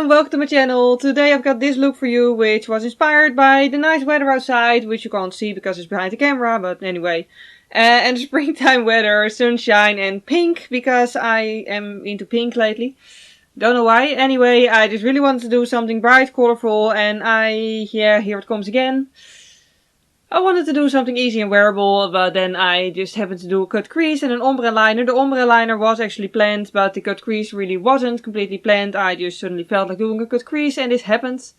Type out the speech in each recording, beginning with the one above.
everyone, welcome to my channel. Today I've got this look for you, which was inspired by the nice weather outside, which you can't see because it's behind the camera, but anyway. And springtime weather, sunshine and pink, because I am into pink lately. Don't know why. Anyway, I just really wanted to do something bright, colorful, and here it comes again. I wanted to do something easy and wearable, but then I just happened to do a cut crease and an ombre liner. The ombre liner was actually planned, but the cut crease really wasn't completely planned. I just suddenly felt like doing a cut crease and this happened.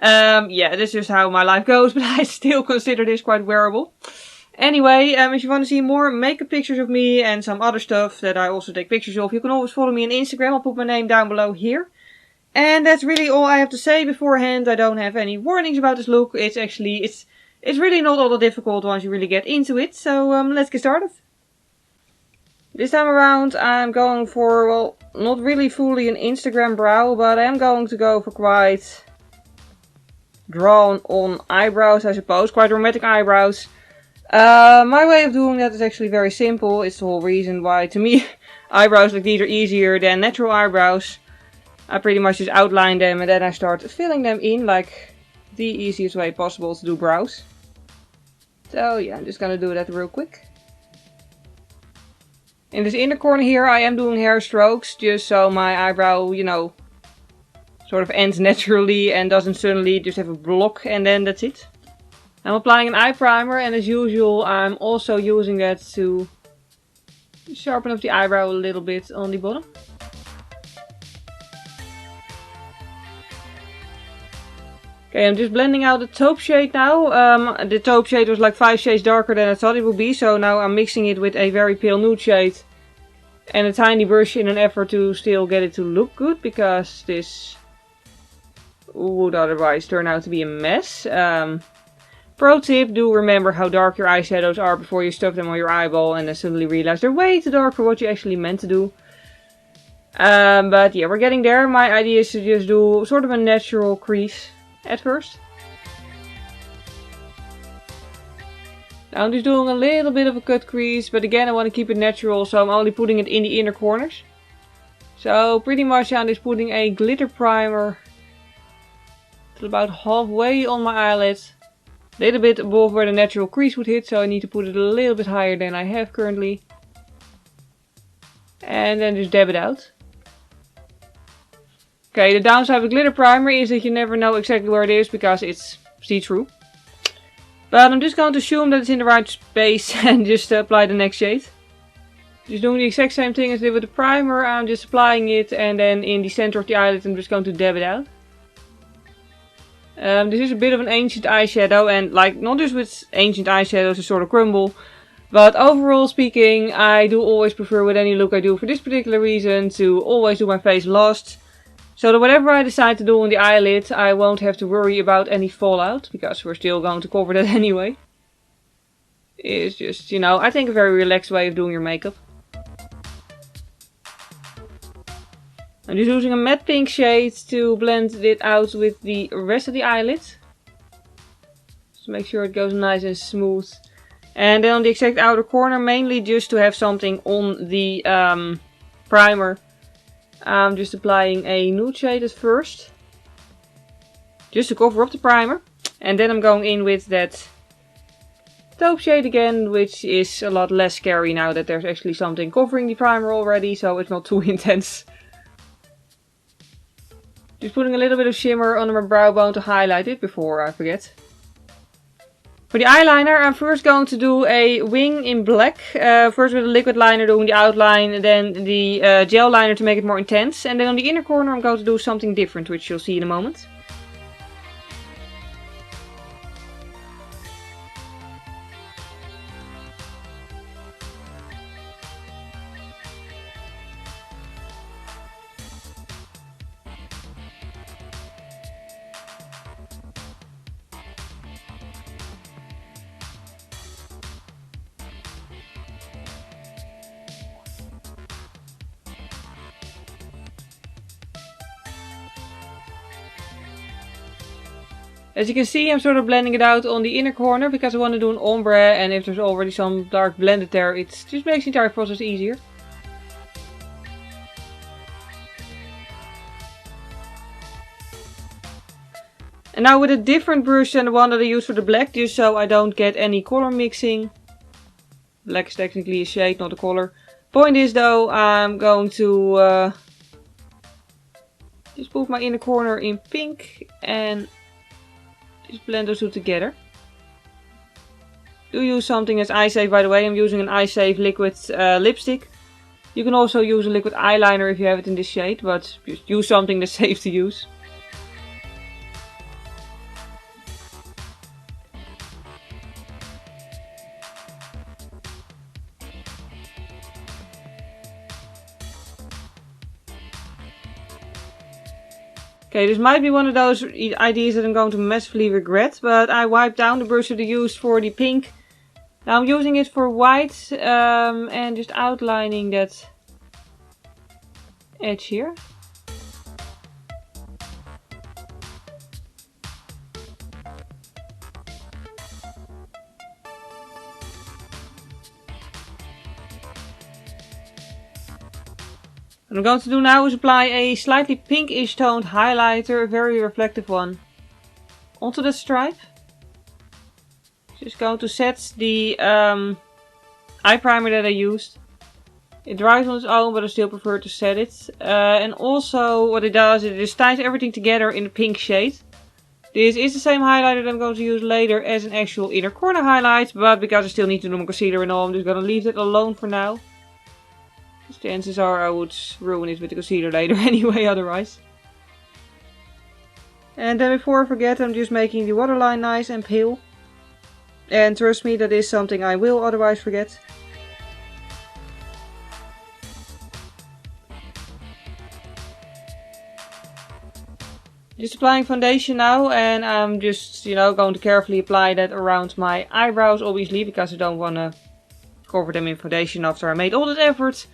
Yeah, this is just how my life goes, but I still consider this quite wearable. Anyway, if you want to see more makeup pictures of me and some other stuff that I also take pictures of, you can always follow me on Instagram. I'll put my name down below here. And that's really all I have to say beforehand. I don't have any warnings about this look. It's really not all that difficult once you really get into it. So let's get started. This time around I'm going for, well, not really fully an Instagram brow, but I am going to go for quite drawn on eyebrows, I suppose. Quite dramatic eyebrows. My way of doing that is actually very simple. It's the whole reason why, to me, eyebrows like these are easier than natural eyebrows. I pretty much just outline them and then I start filling them in like the easiest way possible to do brows. So yeah, I'm just gonna do that real quick. In this inner corner here I am doing hair strokes, just so my eyebrow, you know, sort of ends naturally and doesn't suddenly just have a block and then that's it. I'm applying an eye primer, and as usual I'm also using that to sharpen up the eyebrow a little bit on the bottom. Okay, I'm just blending out the taupe shade now. The taupe shade was like 5 shades darker than I thought it would be, so now I'm mixing it with a very pale nude shade and a tiny brush in an effort to still get it to look good, because this would otherwise turn out to be a mess. Pro tip, do remember how dark your eyeshadows are before you stuff them on your eyeball and then suddenly realize they're way too dark for what you actually meant to do. But yeah, we're getting there. My idea is to just do sort of a natural crease at first. Now I'm just doing a little bit of a cut crease, but again I want to keep it natural, so I'm only putting it in the inner corners. So pretty much I'm just putting a glitter primer till about halfway on my eyelid. A little bit above where the natural crease would hit, so I need to put it a little bit higher than I have currently. And then just dab it out. Okay, the downside with glitter primer is that you never know exactly where it is because it's see-through. But I'm just going to assume that it's in the right space and just apply the next shade. Just doing the exact same thing as I did with the primer. I'm just applying it and then in the center of the eyelid I'm just going to dab it out. This is a bit of an ancient eyeshadow, and like not just with ancient eyeshadows they sort of crumble. But overall speaking, I do always prefer with any look I do for this particular reason to always do my face last. So that whatever I decide to do on the eyelid, I won't have to worry about any fallout, because we're still going to cover that anyway. It's just, you know, I think a very relaxed way of doing your makeup. I'm just using a matte pink shade to blend it out with the rest of the eyelid. Just make sure it goes nice and smooth. And then on the exact outer corner, mainly just to have something on the primer, I'm just applying a nude shade at first. Just to cover up the primer. And then I'm going in with that taupe shade again, which is a lot less scary now that there's actually something covering the primer already, so it's not too intense. Just putting a little bit of shimmer under my brow bone to highlight it before I forget. For the eyeliner, I'm first going to do a wing in black. First with a liquid liner doing the outline, and then the gel liner to make it more intense. And then on the inner corner I'm going to do something different, which you'll see in a moment. As you can see, I'm sort of blending it out on the inner corner because I want to do an ombre, and if there's already some dark blended there, it just makes the entire process easier. And now with a different brush than the one that I use for the black, just so I don't get any color mixing. Black is technically a shade, not a color. Point is though, I'm going to just put my inner corner in pink and just blend those two together. Do use something as eye safe, by the way. I'm using an eye safe liquid lipstick. You can also use a liquid eyeliner if you have it in this shade, but just use something that's safe to use. Okay, this might be one of those ideas that I'm going to massively regret, but I wiped down the brush that I used for the pink. Now I'm using it for white and just outlining that edge here. What I'm going to do now is apply a slightly pinkish toned highlighter, a very reflective one, onto the stripe. Just going to set the eye primer that I used. It dries on its own, but I still prefer to set it. And also what it does, it just ties everything together in a pink shade. This is the same highlighter that I'm going to use later as an actual inner corner highlight, but because I still need to do my concealer and all, I'm just going to leave that alone for now. Chances are I would ruin it with the concealer later anyway, otherwise. And then before I forget, I'm just making the waterline nice and pale. And trust me, that is something I will otherwise forget. Just applying foundation now, and I'm just, going to carefully apply that around my eyebrows, obviously, because I don't want to cover them in foundation after I made all that effort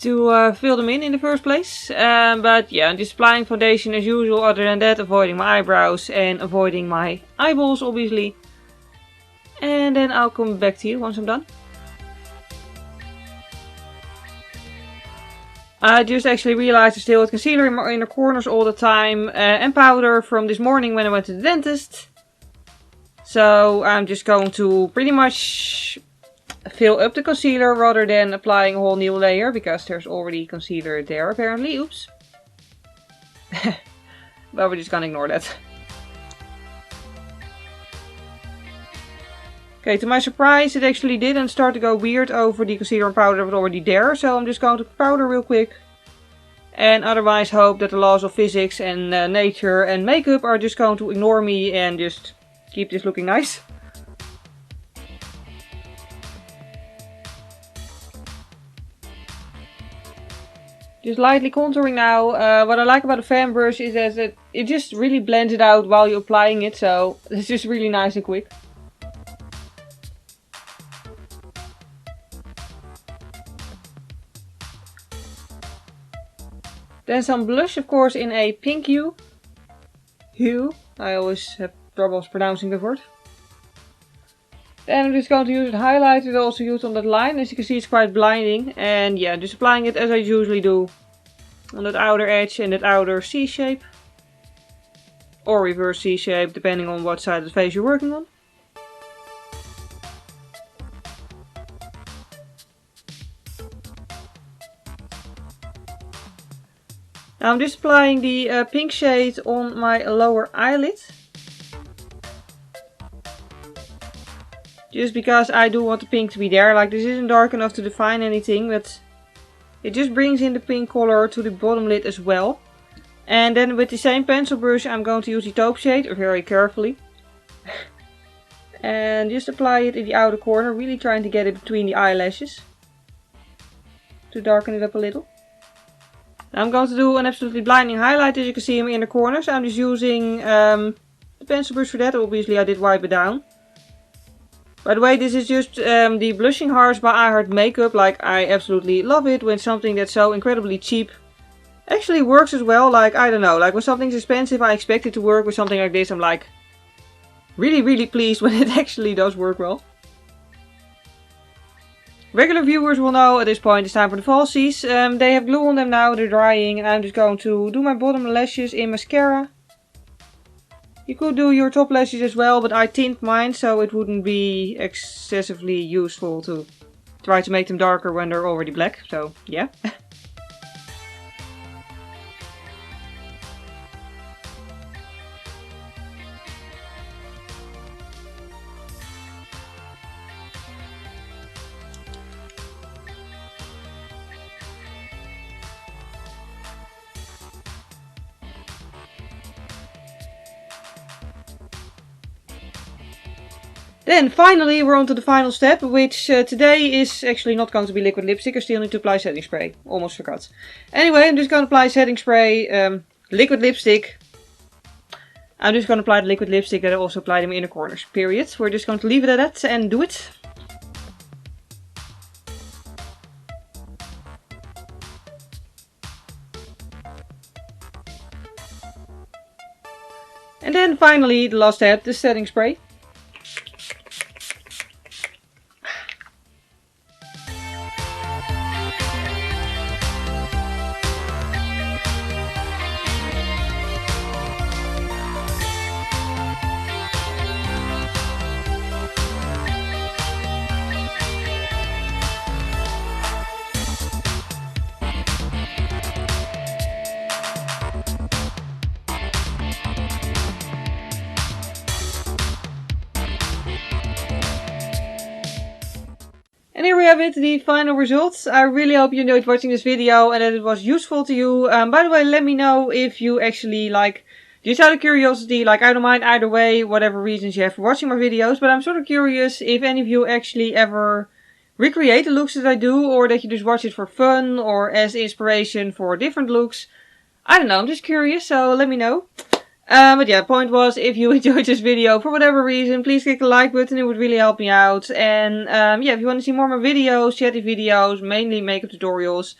to fill them in the first place. But yeah, I'm just applying foundation as usual. Other than that, avoiding my eyebrows and avoiding my eyeballs, obviously. And then I'll come back to you once I'm done. I just actually realized I still had concealer in my inner corners all the time and powder from this morning when I went to the dentist. So I'm just going to pretty much fill up the concealer rather than applying a whole new layer, because there's already concealer there apparently. Oops. But we're just gonna ignore that. Okay, to my surprise it actually didn't start to go weird over the concealer and powder that was already there. So I'm just going to powder real quick. And otherwise hope that the laws of physics and nature and makeup are just going to ignore me and just keep this looking nice. Just lightly contouring now. What I like about the fan brush is that it just really blends it out while you're applying it. So it's just really nice and quick. Then some blush, of course, in a pink hue. I always have troubles pronouncing that word. Then I'm just going to use a highlighter that I also used on that line. As you can see, it's quite blinding. And yeah, just applying it as I usually do. On that outer edge and that outer C shape. Or reverse C shape, depending on what side of the face you're working on. Now I'm just applying the pink shade on my lower eyelid. Just because I do want the pink to be there. Like, this isn't dark enough to define anything, but it just brings in the pink color to the bottom lid as well. And then with the same pencil brush I'm going to use the taupe shade very carefully. And just apply it in the outer corner, really trying to get it between the eyelashes. To darken it up a little. Now I'm going to do an absolutely blinding highlight, as you can see in my inner corners. I'm just using the pencil brush for that. Obviously I did wipe it down. By the way, this is just the Blushing Hearts by I Heart Makeup. Like, I absolutely love it when something that's so incredibly cheap actually works as well. Like, I don't know, like when something's expensive I expect it to work. With something like this I'm like really pleased when it actually does work well. Regular viewers will know at this point it's time for the falsies. They have glue on them now, they're drying, and I'm just going to do my bottom lashes in mascara. You could do your top lashes as well, but I tint mine so it wouldn't be excessively useful to try to make them darker when they're already black. So yeah. Then finally we're on to the final step, which today is actually not going to be liquid lipstick. I still need to apply setting spray. Almost forgot. Anyway, I'm just going to apply setting spray, liquid lipstick. I'm just going to apply the liquid lipstick that I also applied in my inner corners, period. We're just going to leave it at that and do it. And then finally the last step, the setting spray. And here we have it, the final results. I really hope you enjoyed watching this video and that it was useful to you. By the way, let me know if you actually like, just out of curiosity, like I don't mind either way, whatever reasons you have for watching my videos. But I'm sort of curious if any of you actually ever recreate the looks that I do, or that you just watch it for fun or as inspiration for different looks. I don't know, I'm just curious, so let me know. But yeah, point was, if you enjoyed this video for whatever reason, please click the like button, it would really help me out. And yeah, if you want to see more of my videos, chatty videos, mainly makeup tutorials,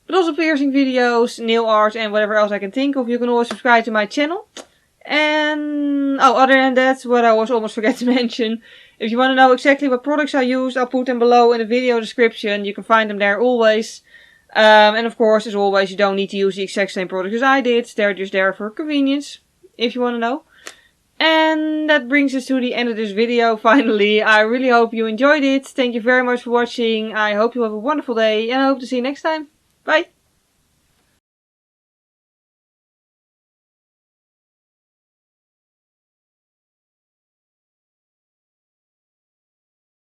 but also piercing videos, nail art and whatever else I can think of, you can always subscribe to my channel. And oh, other than that, what I was almost forget to mention, if you want to know exactly what products I used, I'll put them below in the video description. You can find them there always. And of course, as always, you don't need to use the exact same products as I did. They're just there for convenience, if you want to know. And that brings us to the end of this video finally. I really hope you enjoyed it. Thank you very much for watching. I hope you have a wonderful day and I hope to see you next time. Bye!